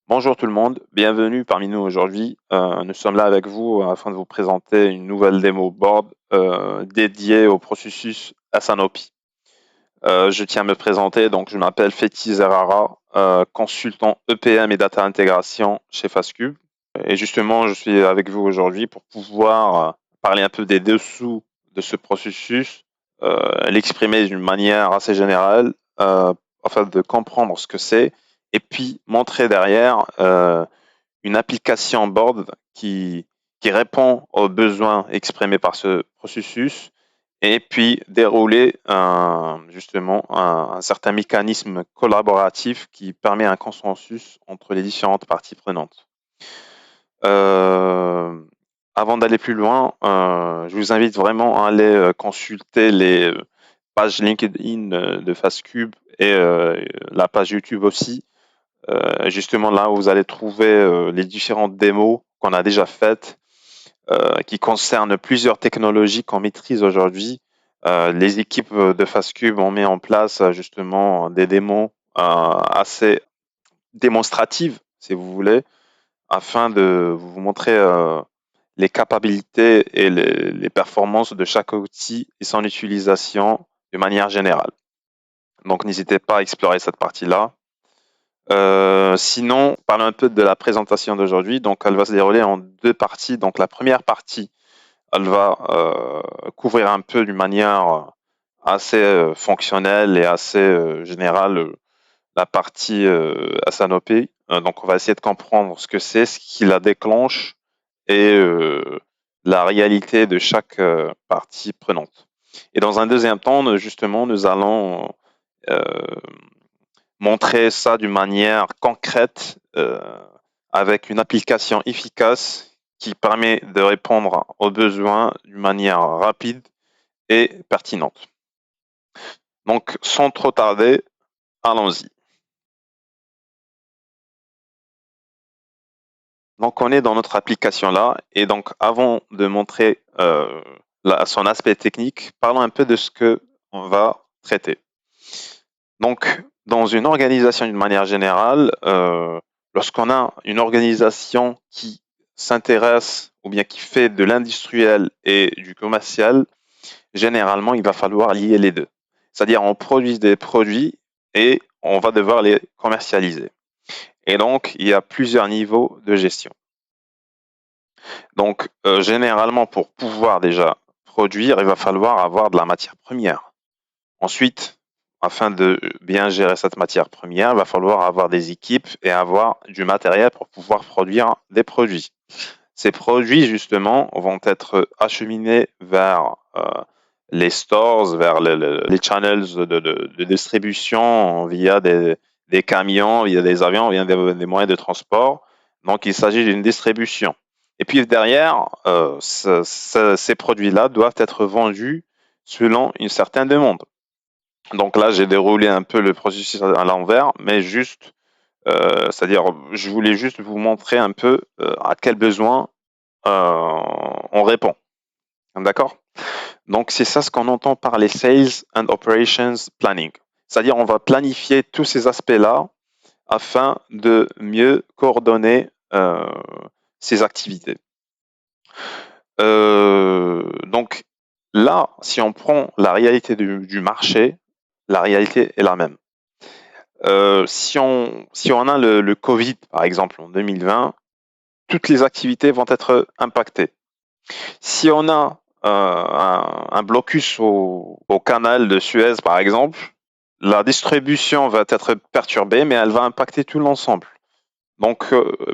Bonjour tout le monde, bienvenue parmi nous aujourd'hui. Nous sommes là avec vous afin de vous présenter une nouvelle démo board dédiée au processus Asanopi. Je tiens à me présenter, donc je m'appelle Fethi Zerara, consultant EPM et data intégration chez Fastcube. Et justement, je suis avec vous aujourd'hui pour pouvoir parler un peu des dessous de ce processus, l'exprimer d'une manière assez générale, afin de comprendre ce que c'est, et puis montrer derrière une application board qui répond aux besoins exprimés par ce processus, et puis dérouler justement un certain mécanisme collaboratif qui permet un consensus entre les différentes parties prenantes. Avant d'aller plus loin, je vous invite vraiment à aller consulter les pages LinkedIn de Fastcube et la page YouTube aussi. Justement là où vous allez trouver les différentes démos qu'on a déjà faites, qui concernent plusieurs technologies qu'on maîtrise aujourd'hui. Les équipes de Fastcube ont mis en place justement des démos assez démonstratives, si vous voulez, afin de vous montrer les capacités et les performances de chaque outil et son utilisation de manière générale. Donc n'hésitez pas à explorer cette partie-là. Sinon, parlons un peu de la présentation d'aujourd'hui. Donc, elle va se dérouler en deux parties. Donc, la première partie, elle va couvrir un peu d'une manière assez fonctionnelle et assez générale la partie Asanopi. Donc, on va essayer de comprendre ce que c'est, ce qui la déclenche et la réalité de chaque partie prenante. Et dans un deuxième temps, justement, nous allons montrer ça d'une manière concrète avec une application efficace qui permet de répondre aux besoins d'une manière rapide et pertinente. Donc, sans trop tarder, allons-y. Donc, on est dans notre application là, et donc avant de montrer son aspect technique, parlons un peu de ce que on va traiter. Donc, dans une organisation d'une manière générale, lorsqu'on a une organisation qui s'intéresse ou bien qui fait de l'industriel et du commercial, généralement, il va falloir lier les deux. C'est-à-dire, on produit des produits et on va devoir les commercialiser. Et donc, il y a plusieurs niveaux de gestion. Donc, généralement, pour pouvoir déjà produire, il va falloir avoir de la matière première. Ensuite, afin de bien gérer cette matière première, il va falloir avoir des équipes et avoir du matériel pour pouvoir produire des produits. Ces produits, justement, vont être acheminés vers les stores, vers les channels de distribution via des camions, via des avions, via des moyens de transport. Donc, il s'agit d'une distribution. Et puis derrière, ces produits-là doivent être vendus selon une certaine demande. Donc là, j'ai déroulé un peu le processus à l'envers, mais juste, c'est-à-dire, je voulais juste vous montrer un peu à quel besoin on répond. D'accord? Donc, c'est ça ce qu'on entend par les Sales and Operations Planning. C'est-à-dire, on va planifier tous ces aspects-là afin de mieux coordonner ces activités. Donc, là, si on prend la réalité du marché, la réalité est la même. Si on a le Covid, par exemple, en 2020, toutes les activités vont être impactées. Si on a un blocus au canal de Suez, par exemple, la distribution va être perturbée, mais elle va impacter tout l'ensemble. Donc,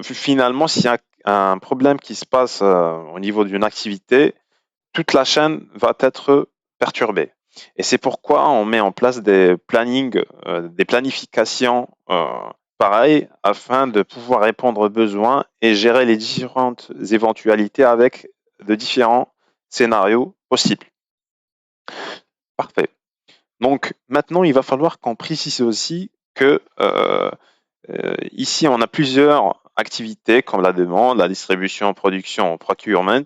finalement, s'il y a un problème qui se passe au niveau d'une activité, toute la chaîne va être perturbée. Et c'est pourquoi on met en place des plannings, des planifications pareilles afin de pouvoir répondre aux besoins et gérer les différentes éventualités avec de différents scénarios possibles. Parfait. Donc maintenant, il va falloir qu'on précise aussi que ici, on a plusieurs activités comme la demande, la distribution, production, procurement.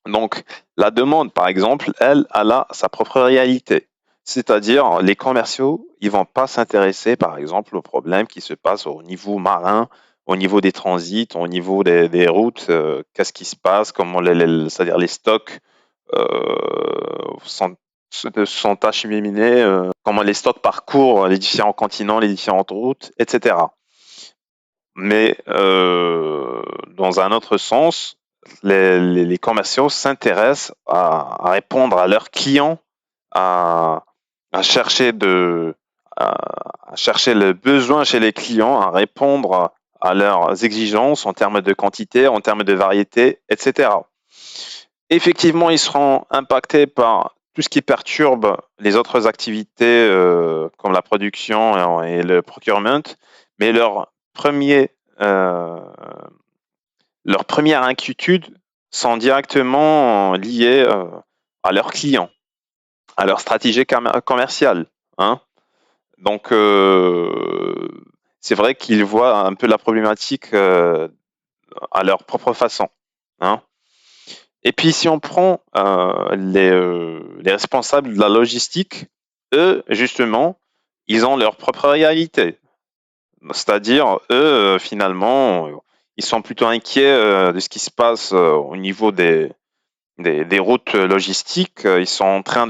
Donc, la demande, par exemple, elle a sa propre réalité. C'est-à-dire, les commerciaux, ils vont pas s'intéresser, par exemple, aux problèmes qui se passent au niveau marin, au niveau des transits, au niveau des routes, qu'est-ce qui se passe, comment c'est-à-dire les stocks sont acheminés, comment les stocks parcourent les différents continents, les différentes routes, etc. Mais dans un autre sens, les commerciaux s'intéressent à répondre à leurs clients, à, à chercher à chercher le besoin chez les clients, à répondre à leurs exigences en termes de quantité, en termes de variété, etc. Effectivement, ils seront impactés par tout ce qui perturbe les autres activités comme la production et le procurement, mais euh, leur première inquiétude sont directement liées à leurs clients, à leur stratégie commerciale. Hein. Donc, c'est vrai qu'ils voient un peu la problématique à leur propre façon. Hein. Et puis, si on prend les responsables de la logistique, eux, justement, ils ont leur propre réalité. C'est-à-dire, eux, finalement, ils sont plutôt inquiets de ce qui se passe au niveau des routes logistiques. Ils sont en train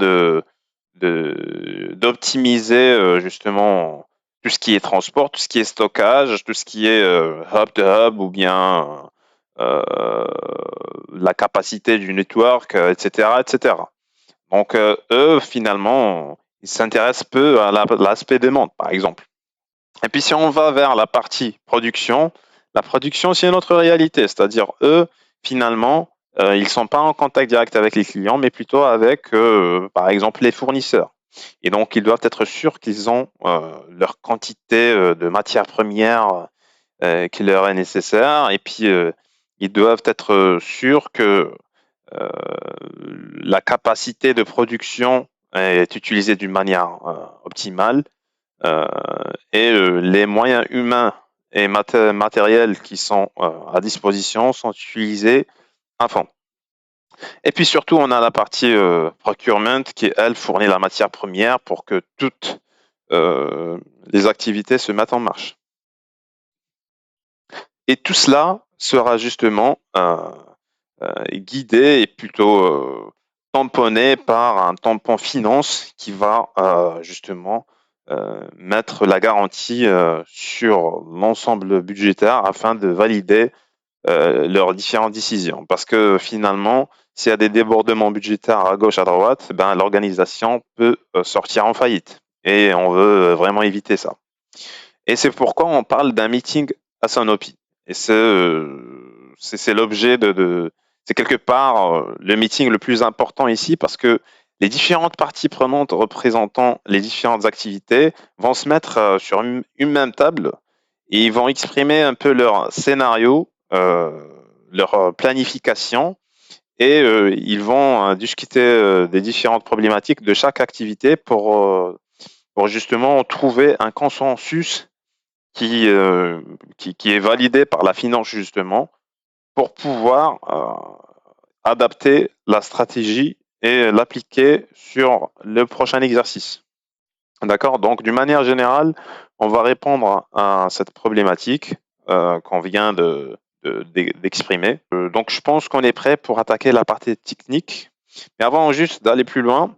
d'optimiser justement tout ce qui est transport, tout ce qui est stockage, tout ce qui est hub to hub ou bien euh, la capacité du network, etc., etc. Donc eux, finalement, ils s'intéressent peu à l'aspect demande, par exemple. Et puis si on va vers la production, c'est une autre réalité, c'est-à-dire eux, finalement, ils sont pas en contact direct avec les clients, mais plutôt avec, par exemple, les fournisseurs. Et donc, ils doivent être sûrs qu'ils ont leur quantité de matières premières qui leur est nécessaire, et puis ils doivent être sûrs que euh, la capacité de production est utilisée d'une manière optimale euh, et les moyens humains et matériels qui sont à disposition sont utilisés à fond. Et puis surtout, on a la partie procurement qui, elle, fournit la matière première pour que toutes les activités se mettent en marche. Et tout cela sera justement guidé et plutôt tamponné par un tampon finance qui va justement mettre la garantie sur l'ensemble budgétaire afin de valider leurs différentes décisions. Parce que finalement, s'il y a des débordements budgétaires à gauche, à droite, ben, l'organisation peut sortir en faillite. Et on veut vraiment éviter ça. Et c'est pourquoi on parle d'un meeting à Sanofi. Et c'est l'objet c'est quelque part le meeting le plus important ici parce que les différentes parties prenantes représentant les différentes activités vont se mettre sur une même table et ils vont exprimer un peu leur scénario, leur planification et ils vont discuter des différentes problématiques de chaque activité pour justement trouver un consensus qui est validé par la finance justement pour pouvoir adapter la stratégie et l'appliquer sur le prochain exercice. D'accord. Donc, d'une manière générale, on va répondre à cette problématique qu'on vient d'exprimer. Donc, je pense qu'on est prêt pour attaquer la partie technique. Mais avant juste d'aller plus loin,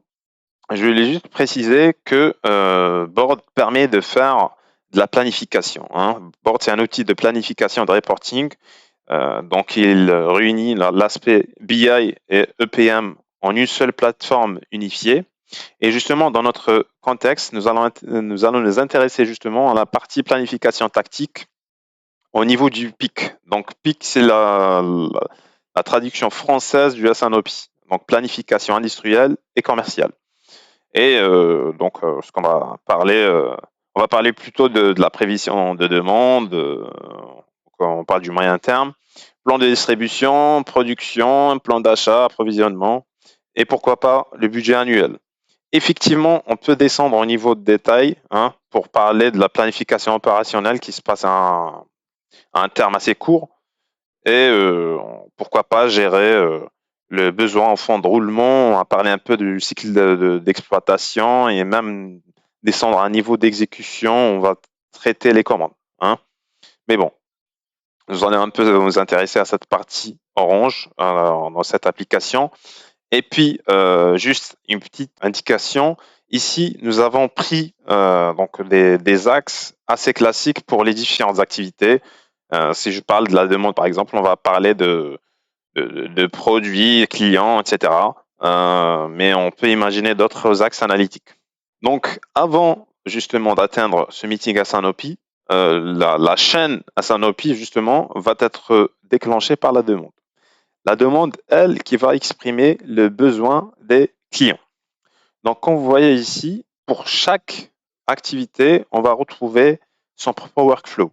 je voulais juste préciser que Board permet de faire de la planification. Hein. Board, c'est un outil de planification de reporting. Donc, il réunit l'aspect BI et EPM en une seule plateforme unifiée. Et justement, dans notre contexte, nous allons nous intéresser justement à la partie planification tactique au niveau du PIC. Donc, PIC, c'est la traduction française du SNOP. Donc, planification industrielle et commerciale. Et donc, ce qu'on on va parler plutôt de la prévision de demande, quand on parle du moyen terme, plan de distribution, production, plan d'achat, approvisionnement, et pourquoi pas le budget annuel. Effectivement, on peut descendre au niveau de détail hein, pour parler de la planification opérationnelle qui se passe à un terme assez court, et pourquoi pas gérer le besoin en fond de roulement, on va parler un peu du cycle d'exploitation et même descendre à un niveau d'exécution, on va traiter les commandes. Hein. Mais bon, Nous allons un peu nous intéresser à cette partie orange dans cette application. Et puis, juste une petite indication. Ici, nous avons pris donc des axes assez classiques pour les différentes activités. Si je parle de la demande, par exemple, on va parler de produits, clients, etc. Mais on peut imaginer d'autres axes analytiques. Donc, avant justement d'atteindre ce meeting à Sanofi, la chaîne à Sanofi, justement, va être déclenchée par la demande. La demande, elle, qui va exprimer le besoin des clients. Donc, comme vous voyez ici, pour chaque activité, on va retrouver son propre workflow.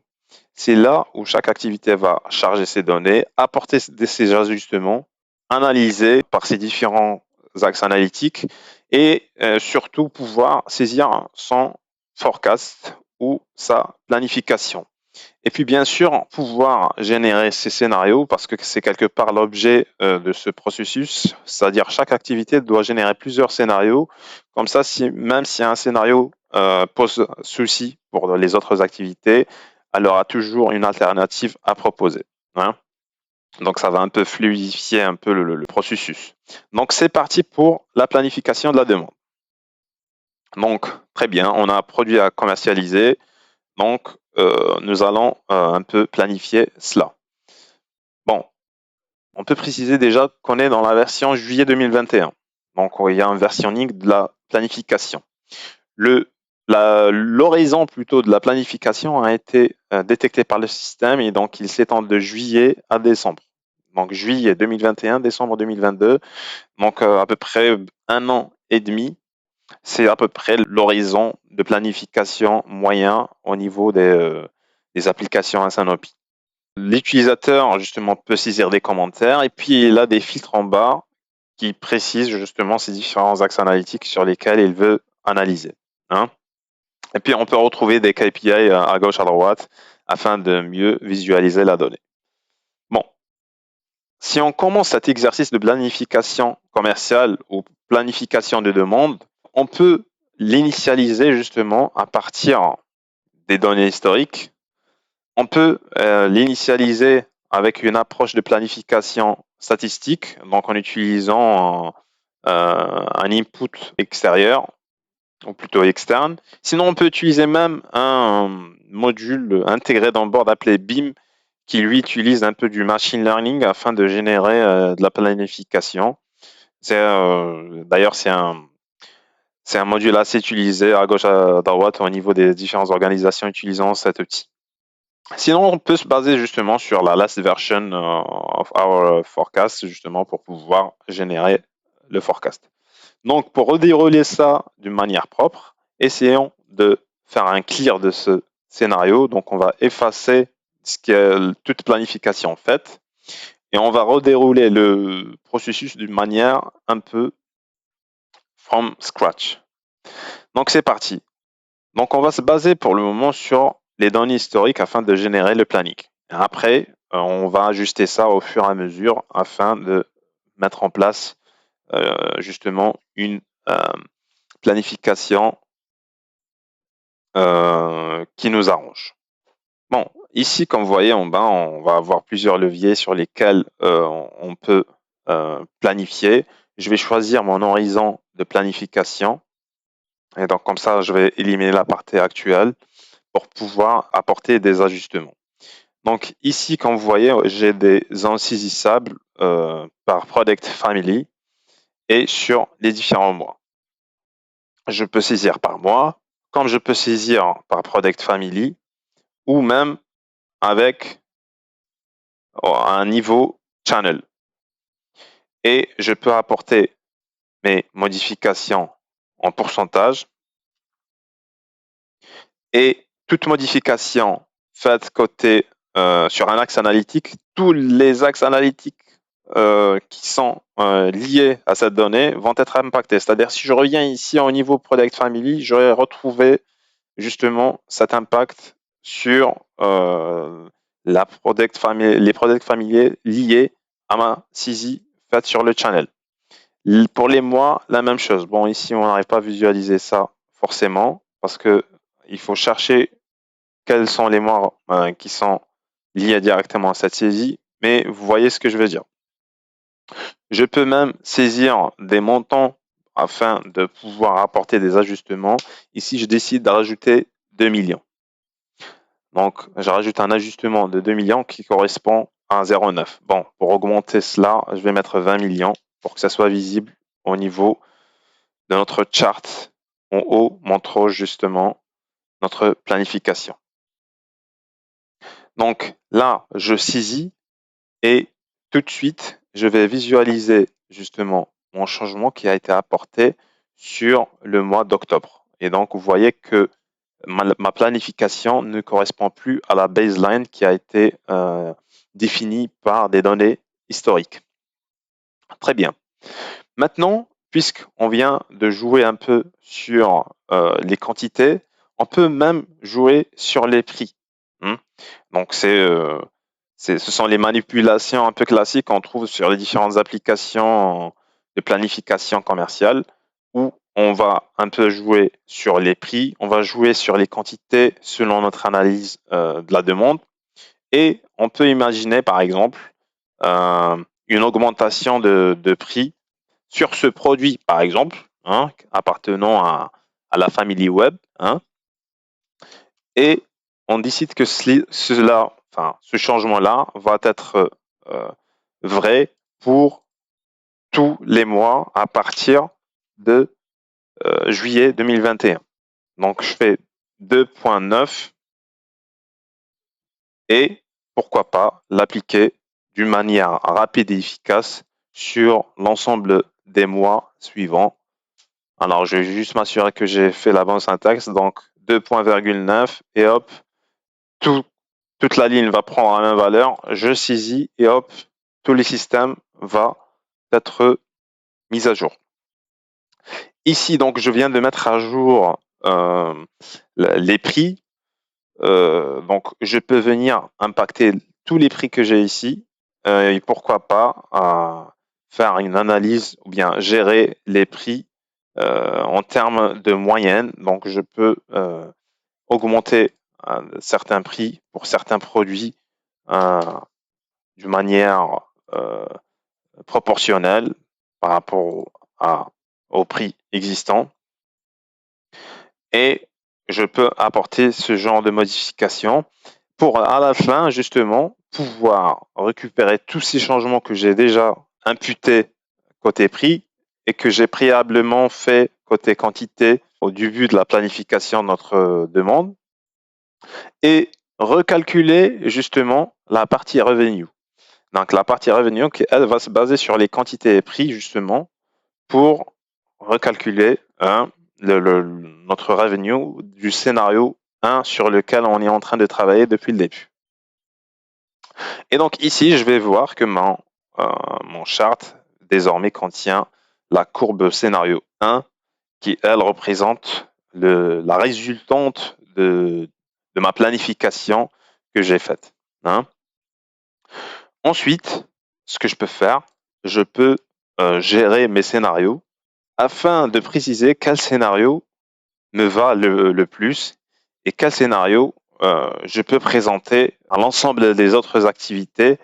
C'est là où chaque activité va charger ses données, apporter ses ajustements, analyser par ses différents axes analytiques et surtout pouvoir saisir son forecast ou sa planification. Et puis bien sûr, pouvoir générer ces scénarios parce que c'est quelque part l'objet de ce processus, c'est-à-dire chaque activité doit générer plusieurs scénarios. Comme ça, même si un scénario pose souci pour les autres activités, elle aura toujours une alternative à proposer. Hein. Donc ça va un peu fluidifier un peu le processus. Donc c'est parti pour la planification de la demande. Donc très bien, on a un produit à commercialiser. Donc, nous allons un peu planifier cela. Bon, on peut préciser déjà qu'on est dans la version juillet 2021. Donc, il y a un versionning de la planification. L'horizon plutôt de la planification a été détecté par le système et donc il s'étend de juillet à décembre. Donc, juillet 2021, décembre 2022. Donc, à peu près un an et demi. C'est à peu près l'horizon de planification moyen au niveau des applications à Sanofi. L'utilisateur, justement, peut saisir des commentaires et puis il a des filtres en bas qui précisent justement ces différents axes analytiques sur lesquels il veut analyser. Hein. Et puis on peut retrouver des KPI à gauche, à droite afin de mieux visualiser la donnée. Bon, si on commence cet exercice de planification commerciale ou planification de demande, on peut l'initialiser justement à partir des données historiques. On peut l'initialiser avec une approche de planification statistique, donc en utilisant un input extérieur, ou plutôt externe. Sinon, on peut utiliser même un module intégré dans le board appelé BIM, qui lui utilise un peu du machine learning afin de générer de la planification. D'ailleurs, c'est un module assez utilisé à gauche à droite au niveau des différentes organisations utilisant cet outil. Sinon, on peut se baser justement sur la last version of our forecast, justement pour pouvoir générer le forecast. Donc, pour redérouler ça d'une manière propre, essayons de faire un clear de ce scénario. Donc, on va effacer toute planification faite et on va redérouler le processus d'une manière un peu from scratch. Donc, c'est parti. Donc, on va se baser pour le moment sur les données historiques afin de générer le planning. Après, on va ajuster ça au fur et à mesure afin de mettre en place justement une planification qui nous arrange. Bon, ici, comme vous voyez en bas, on va avoir plusieurs leviers sur lesquels on peut planifier. Je vais choisir mon horizon de planification. Et donc, comme ça, je vais éliminer la partie actuelle pour pouvoir apporter des ajustements. Donc ici, comme vous voyez, j'ai des insaisissables par Product Family et sur les différents mois. Je peux saisir par mois, comme je peux saisir par Product Family ou même avec un niveau channel. Et je peux apporter mes modifications en pourcentage et toute modification faite côté sur un axe analytique, tous les axes analytiques qui sont liés à cette donnée vont être impactés. C'est-à-dire, si je reviens ici au niveau Product Family, j'aurais retrouvé justement cet impact sur les Product Family liés à ma saisie faite sur le channel. Pour les mois, la même chose. Bon, ici, on n'arrive pas à visualiser ça forcément parce que il faut chercher quels sont les mois qui sont liées directement à cette saisie, mais vous voyez ce que je veux dire. Je peux même saisir des montants afin de pouvoir apporter des ajustements. Ici, je décide de rajouter 2 millions. Donc, je rajoute un ajustement de 2 millions qui correspond à 0,9. Bon, pour augmenter cela, je vais mettre 20 millions pour que ça soit visible au niveau de notre chart. En haut montre justement notre planification. Donc là, je saisis et tout de suite, je vais visualiser justement mon changement qui a été apporté sur le mois d'octobre. Et donc, vous voyez que ma planification ne correspond plus à la baseline qui a été définie par des données historiques. Très bien. Maintenant, puisqu'on vient de jouer un peu sur les quantités, on peut même jouer sur les prix. Donc, ce sont les manipulations un peu classiques qu'on trouve sur les différentes applications de planification commerciale où on va un peu jouer sur les prix, on va jouer sur les quantités selon notre analyse de la demande et on peut imaginer par exemple une augmentation de prix sur ce produit par exemple, appartenant à la famille web, et on décide que ce changement-là va être vrai pour tous les mois à partir de juillet 2021. Donc, je fais 2.9 et pourquoi pas l'appliquer d'une manière rapide et efficace sur l'ensemble des mois suivants. Alors, je vais juste m'assurer que j'ai fait la bonne syntaxe. Donc, 2.9 et hop, toute la ligne va prendre la même valeur. Je saisis et hop, tout le système va être mis à jour. Ici, donc, je viens de mettre à jour les prix. Donc, je peux venir impacter tous les prix que j'ai ici et pourquoi pas faire une analyse ou bien gérer les prix en termes de moyenne. Donc, je peux augmenter certains prix pour certains produits d'une manière proportionnelle par rapport au prix existant. Et je peux apporter ce genre de modification pour à la fin, justement, pouvoir récupérer tous ces changements que j'ai déjà imputés côté prix et que j'ai préalablement fait côté quantité au début de la planification de notre demande et recalculer justement la partie revenu. Donc la partie revenu, elle va se baser sur les quantités et prix justement pour recalculer notre revenu du scénario 1 sur lequel on est en train de travailler depuis le début. Et donc ici, je vais voir que mon chart désormais contient la courbe scénario 1 qui, elle, représente la résultante de ma planification que j'ai faite. Ensuite, ce que je peux faire, je peux gérer mes scénarios afin de préciser quel scénario me va le plus et quel scénario je peux présenter à l'ensemble des autres activités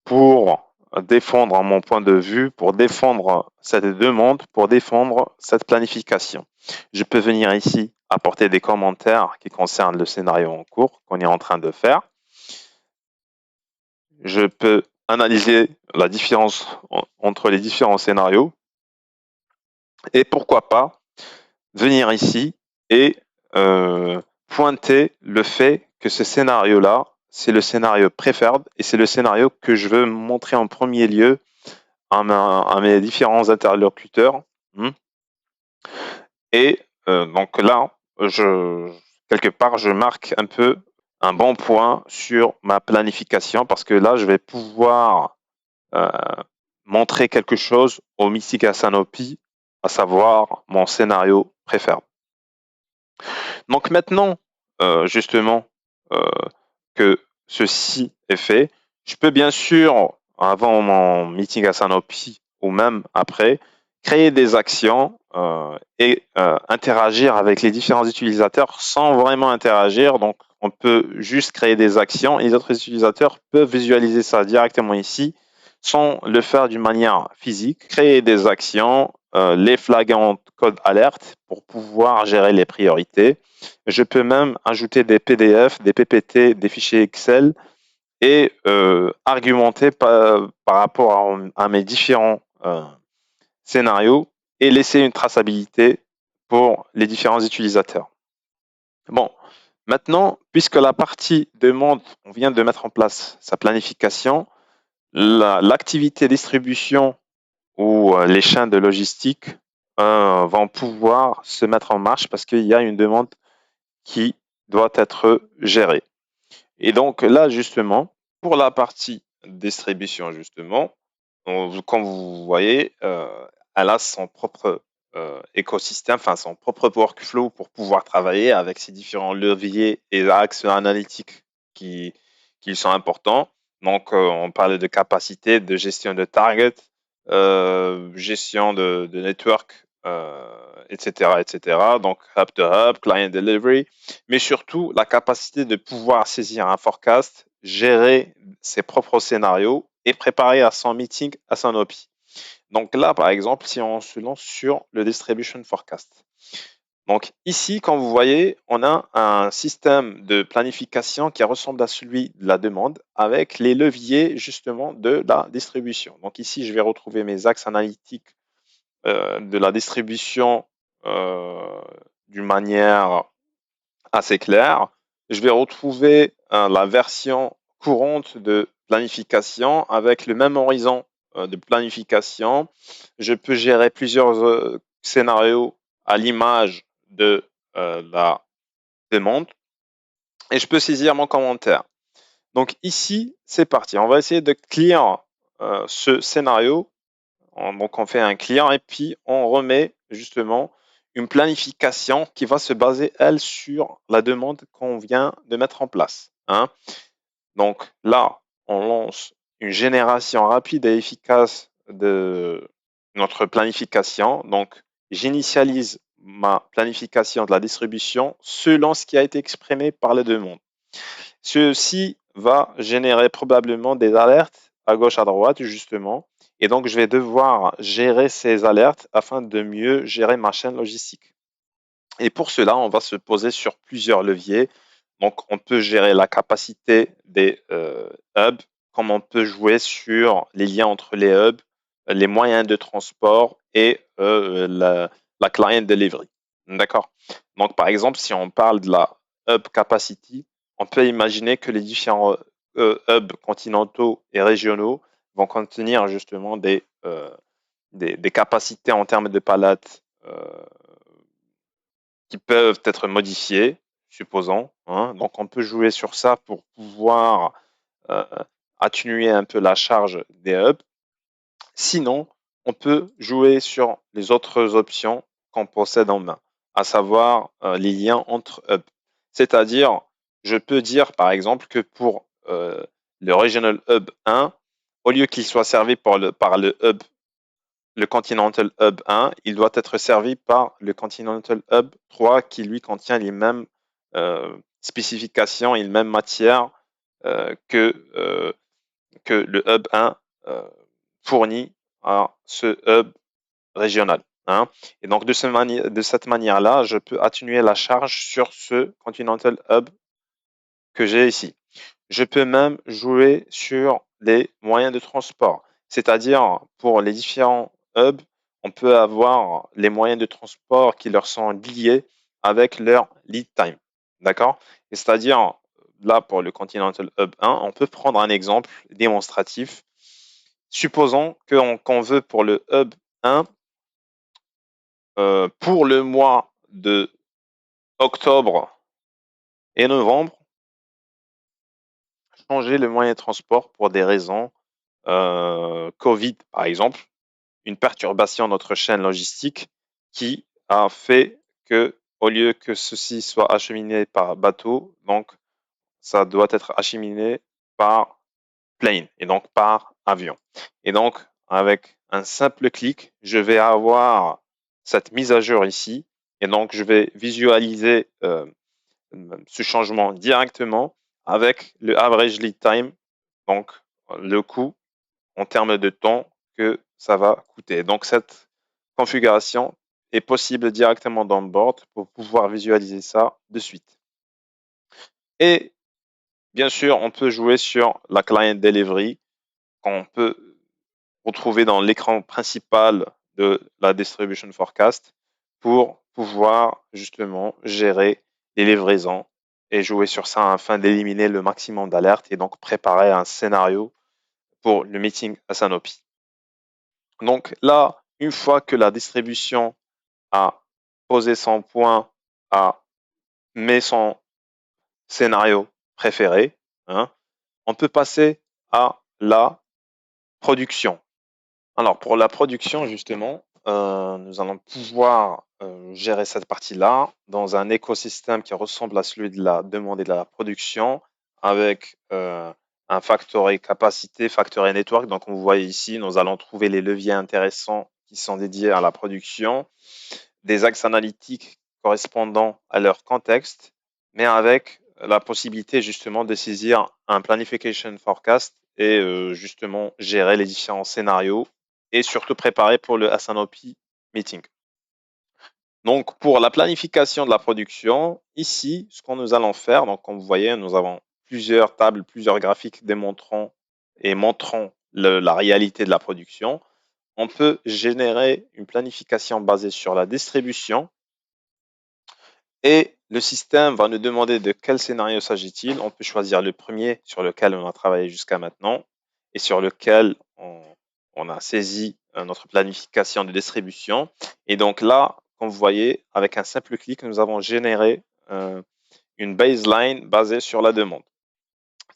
pour défendre mon point de vue, pour défendre cette demande, pour défendre cette planification. Je peux venir ici apporter des commentaires qui concernent le scénario en cours qu'on est en train de faire. Je peux analyser la différence entre les différents scénarios et pourquoi pas venir ici et pointer le fait que ce scénario-là, c'est le scénario preferred et c'est le scénario que je veux montrer en premier lieu à mes différents interlocuteurs. Et donc là, quelque part, je marque un peu un bon point sur ma planification parce que là, je vais pouvoir montrer quelque chose au Mystica Sanopi, à savoir mon scénario préféré. Donc maintenant, justement, que ceci est fait, je peux bien sûr, avant mon meeting à Sanopi ou même après, créer des actions et interagir avec les différents utilisateurs sans vraiment interagir. Donc, on peut juste créer des actions et les autres utilisateurs peuvent visualiser ça directement ici sans le faire d'une manière physique. Créer des actions, les flaguer en code alerte pour pouvoir gérer les priorités. Je peux même ajouter des PDF, des PPT, des fichiers Excel et argumenter par rapport à mes différents scénarios et laisser une traçabilité pour les différents utilisateurs. Bon, maintenant, puisque la partie demande, on vient de mettre en place sa planification, l'activité distribution ou les chaînes de logistique vont pouvoir se mettre en marche parce qu'il y a une demande qui doit être gérée. Et donc là, justement, pour la partie distribution, justement, comme vous voyez, elle a son propre écosystème, enfin son propre workflow pour pouvoir travailler avec ces différents leviers et axes analytiques qui sont importants. Donc, on parle de capacité, de gestion de target, gestion de network, etc., etc. Donc, hub to hub, client delivery, mais surtout la capacité de pouvoir saisir un forecast, gérer ses propres scénarios et préparer à son meeting, à son OPI. Donc là, par exemple, si on se lance sur le distribution forecast. Donc ici, comme vous voyez, on a un système de planification qui ressemble à celui de la demande avec les leviers justement de la distribution. Donc ici, je vais retrouver mes axes analytiques de la distribution d'une manière assez claire. Je vais retrouver la version courante de planification avec le même horizon de planification. Je peux gérer plusieurs scénarios à l'image de la demande et je peux saisir mon commentaire. Donc ici, c'est parti. On va essayer de clear ce scénario. Donc on fait un clear et puis on remet justement une planification qui va se baser, elle, sur la demande qu'on vient de mettre en place. Hein. Donc là, on lance une génération rapide et efficace de notre planification. Donc, j'initialise ma planification de la distribution selon ce qui a été exprimé par la demande. Ceci va générer probablement des alertes à gauche, à droite, justement. Et donc, je vais devoir gérer ces alertes afin de mieux gérer ma chaîne logistique. Et pour cela, on va se poser sur plusieurs leviers. Donc, on peut gérer la capacité des hubs, comme on peut jouer sur les liens entre les hubs, les moyens de transport et la client delivery. D'accord? Donc, par exemple, si on parle de la hub capacity, on peut imaginer que les différents hubs continentaux et régionaux vont contenir justement des capacités en termes de palettes qui peuvent être modifiées, supposons. Hein. Donc, on peut jouer sur ça pour pouvoir euh, atténuer un peu la charge des hubs. Sinon, on peut jouer sur les autres options qu'on possède en main, à savoir les liens entre hubs. C'est-à-dire, je peux dire par exemple que pour le Regional Hub 1, au lieu qu'il soit servi par le hub, le Continental Hub 1, il doit être servi par le Continental Hub 3 qui lui contient les mêmes spécifications et les mêmes matières que le Hub 1 fournit à ce hub régional. Hein. Et donc, de cette manière-là, je peux atténuer la charge sur ce Continental Hub que j'ai ici. Je peux même jouer sur les moyens de transport. C'est-à-dire, pour les différents hubs, on peut avoir les moyens de transport qui leur sont liés avec leur lead time. D'accord? C'est-à-dire, là, pour le Continental Hub 1, on peut prendre un exemple démonstratif. Supposons qu'on veut pour le Hub 1, pour le mois de octobre et novembre, changer le moyen de transport pour des raisons Covid, par exemple, une perturbation de notre chaîne logistique qui a fait que, au lieu que ceci soit acheminé par bateau, donc ça doit être acheminé par plane et donc par avion. Et donc, avec un simple clic, je vais avoir cette mise à jour ici et donc je vais visualiser ce changement directement avec le average lead time, donc le coût en termes de temps que ça va coûter. Donc cette configuration est possible directement dans le board pour pouvoir visualiser ça de suite. Et bien sûr, on peut jouer sur la client delivery qu'on peut retrouver dans l'écran principal de la distribution forecast pour pouvoir justement gérer les livraisons et jouer sur ça afin d'éliminer le maximum d'alertes et donc préparer un scénario pour le meeting à Sanofi. Donc là, une fois que la distribution a posé son point, a mis son scénario préféré, hein, on peut passer à la production. Alors pour la production, justement, nous allons pouvoir gérer cette partie-là dans un écosystème qui ressemble à celui de la demande et de la production avec un factory capacité, factory network. Donc, vous voyez ici, nous allons trouver les leviers intéressants qui sont dédiés à la production, des axes analytiques correspondant à leur contexte, mais avec la possibilité justement de saisir un planification forecast et justement gérer les différents scénarios et surtout préparer pour le S&OP meeting. Donc, pour la planification de la production, ici, ce que nous allons faire, donc comme vous voyez, nous avons plusieurs tables, plusieurs graphiques démontrant et montrant la réalité de la production. On peut générer une planification basée sur la distribution et le système va nous demander de quel scénario s'agit-il. On peut choisir le premier sur lequel on a travaillé jusqu'à maintenant et sur lequel on a saisi notre planification de distribution. Et donc là, comme vous voyez, avec un simple clic, nous avons généré une baseline basée sur la demande.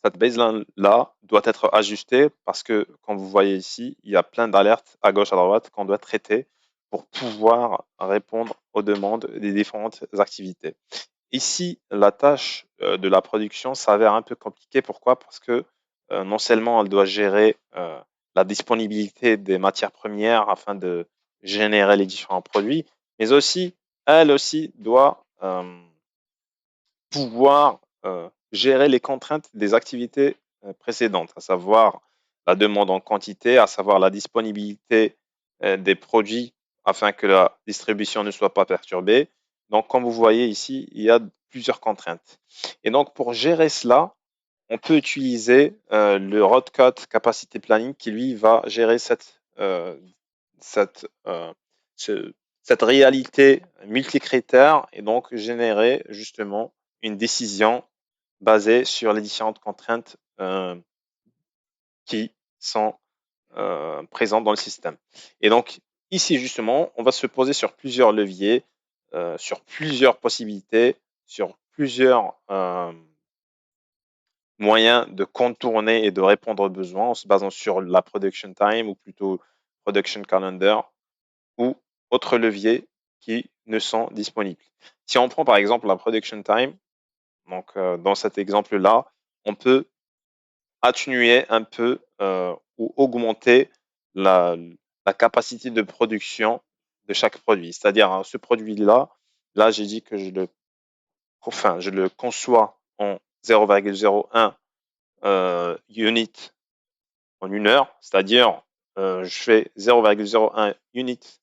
Cette baseline-là doit être ajustée parce que, comme vous voyez ici, il y a plein d'alertes à gauche, à droite qu'on doit traiter pour pouvoir répondre aux demandes des différentes activités. Ici, la tâche de la production s'avère un peu compliquée. Pourquoi? Parce que non seulement elle doit gérer la disponibilité des matières premières afin de générer les différents produits, mais aussi, elle aussi doit pouvoir gérer les contraintes des activités précédentes, à savoir la demande en quantité, à savoir la disponibilité des produits afin que la distribution ne soit pas perturbée. Donc, comme vous voyez ici, il y a plusieurs contraintes. Et donc, pour gérer cela, on peut utiliser le Rodcode Capacity Planning qui, lui, va gérer cette réalité multicritère et donc générer justement une décision basée sur les différentes contraintes qui sont présentes dans le système. Et donc, ici, justement, on va se poser sur plusieurs leviers, sur plusieurs possibilités, sur plusieurs moyens de contourner et de répondre aux besoins en se basant sur la production time ou plutôt production calendar ou autres leviers qui ne sont disponibles. Si on prend par exemple la production time, donc dans cet exemple-là, on peut atténuer un peu ou augmenter la, la capacité de production de chaque produit. C'est-à-dire, hein, ce produit-là, là, j'ai dit que je le conçois en 0,01 unit en une heure, c'est-à-dire je fais 0,01 unit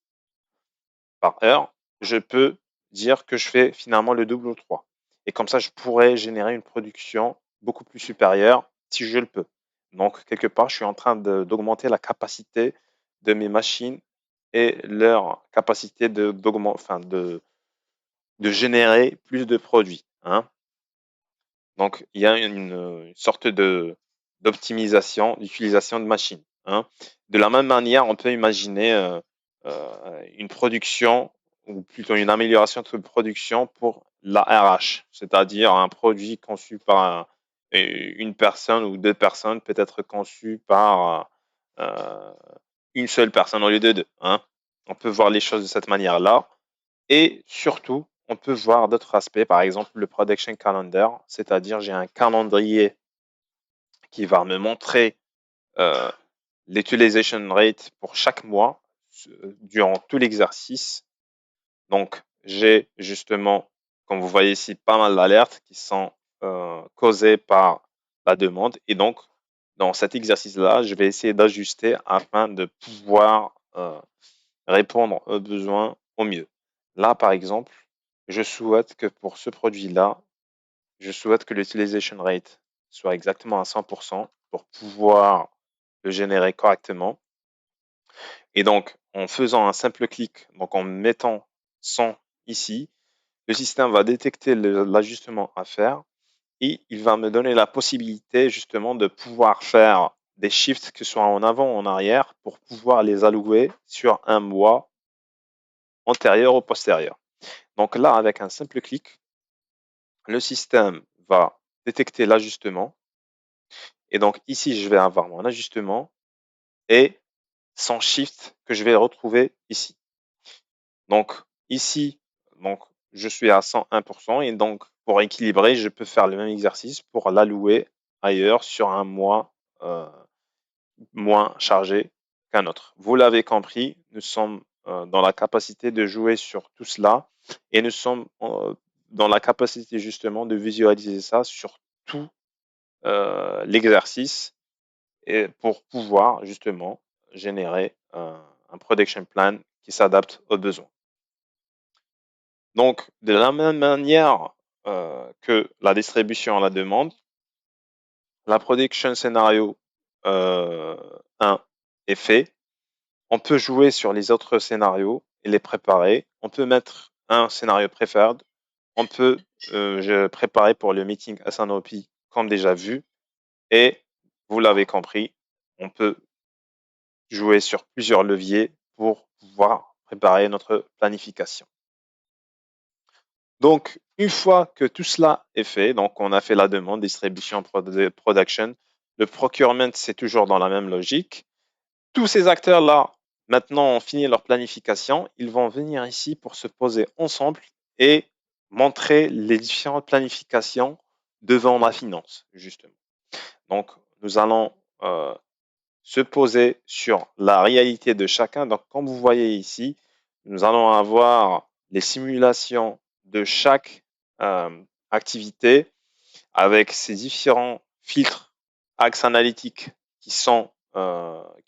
par heure, je peux dire que je fais finalement le double ou 3. Et comme ça, je pourrais générer une production beaucoup plus supérieure si je le peux. Donc, quelque part, je suis en train d'augmenter la capacité de mes machines et leur capacité de générer plus de produits, hein. Donc, il y a une sorte d'optimisation, d'utilisation de machines, hein. De la même manière, on peut imaginer une production ou plutôt une amélioration de production pour la RH, c'est-à-dire un produit conçu par une personne ou deux personnes peut être conçu par une seule personne au lieu de deux, hein. On peut voir les choses de cette manière-là. Et surtout, on peut voir d'autres aspects, par exemple le production calendar, c'est-à-dire j'ai un calendrier qui va me montrer l'utilisation rate pour chaque mois durant tout l'exercice. Donc, j'ai justement Comme vous voyez ici, pas mal d'alertes qui sont causées par la demande. Et donc, dans cet exercice-là, je vais essayer d'ajuster afin de pouvoir répondre aux besoins au mieux. Là, par exemple, je souhaite que pour ce produit-là, je souhaite que l'utilisation rate soit exactement à 100% pour pouvoir le générer correctement. Et donc, en faisant un simple clic, donc en mettant 100 ici, le système va détecter l'ajustement à faire et il va me donner la possibilité justement de pouvoir faire des shifts, que ce soit en avant ou en arrière, pour pouvoir les allouer sur un mois antérieur ou postérieur. Donc là, avec un simple clic, le système va détecter l'ajustement. Et donc ici, je vais avoir mon ajustement et son shift que je vais retrouver ici. Donc ici, donc, je suis à 101% et donc pour équilibrer, je peux faire le même exercice pour l'allouer ailleurs sur un mois moins chargé qu'un autre. Vous l'avez compris, nous sommes dans la capacité de jouer sur tout cela et nous sommes dans la capacité justement de visualiser ça sur tout l'exercice et pour pouvoir justement générer un production plan qui s'adapte aux besoins. Donc, de la même manière que la distribution à la demande, la production scénario 1 est fait. On peut jouer sur les autres scénarios et les préparer. On peut mettre un scénario preferred. On peut préparer pour le meeting SNOP comme déjà vu. Et vous l'avez compris, on peut jouer sur plusieurs leviers pour pouvoir préparer notre planification. Donc, une fois que tout cela est fait, donc on a fait la demande, distribution, production, le procurement, c'est toujours dans la même logique. Tous ces acteurs-là, maintenant, ont fini leur planification. Ils vont venir ici pour se poser ensemble et montrer les différentes planifications devant la finance, justement. Donc, nous allons se poser sur la réalité de chacun. Donc, comme vous voyez ici, nous allons avoir les simulations de chaque activité avec ces différents filtres, axes analytiques qui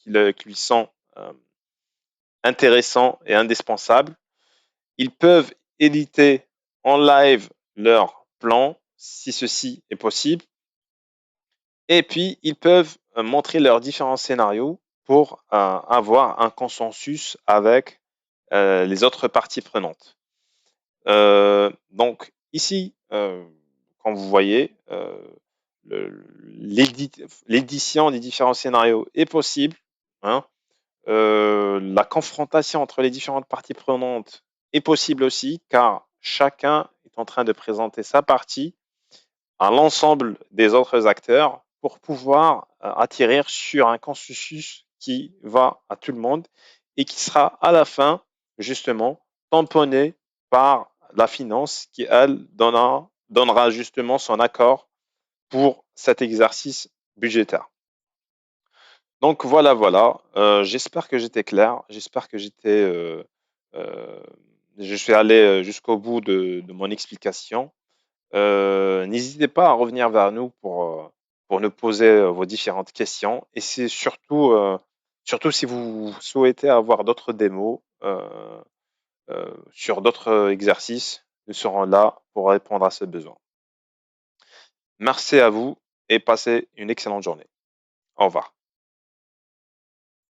lui sont intéressants et indispensables. Ils peuvent éditer en live leur plan si ceci est possible. Et puis, ils peuvent montrer leurs différents scénarios pour avoir un consensus avec les autres parties prenantes. Donc, ici, comme vous voyez, l'édition des différents scénarios est possible. Hein. La confrontation entre les différentes parties prenantes est possible aussi, car chacun est en train de présenter sa partie à l'ensemble des autres acteurs pour pouvoir atterrir sur un consensus qui va à tout le monde et qui sera à la fin, justement, tamponné par la finance qui, elle, donnera justement son accord pour cet exercice budgétaire. Donc voilà, voilà. J'espère que j'étais clair. J'espère que je suis allé jusqu'au bout de mon explication. N'hésitez pas à revenir vers nous pour nous poser vos différentes questions. Et c'est surtout si vous souhaitez avoir d'autres démos sur d'autres exercices, nous serons là pour répondre à ce besoin. Merci à vous et passez une excellente journée. Au revoir.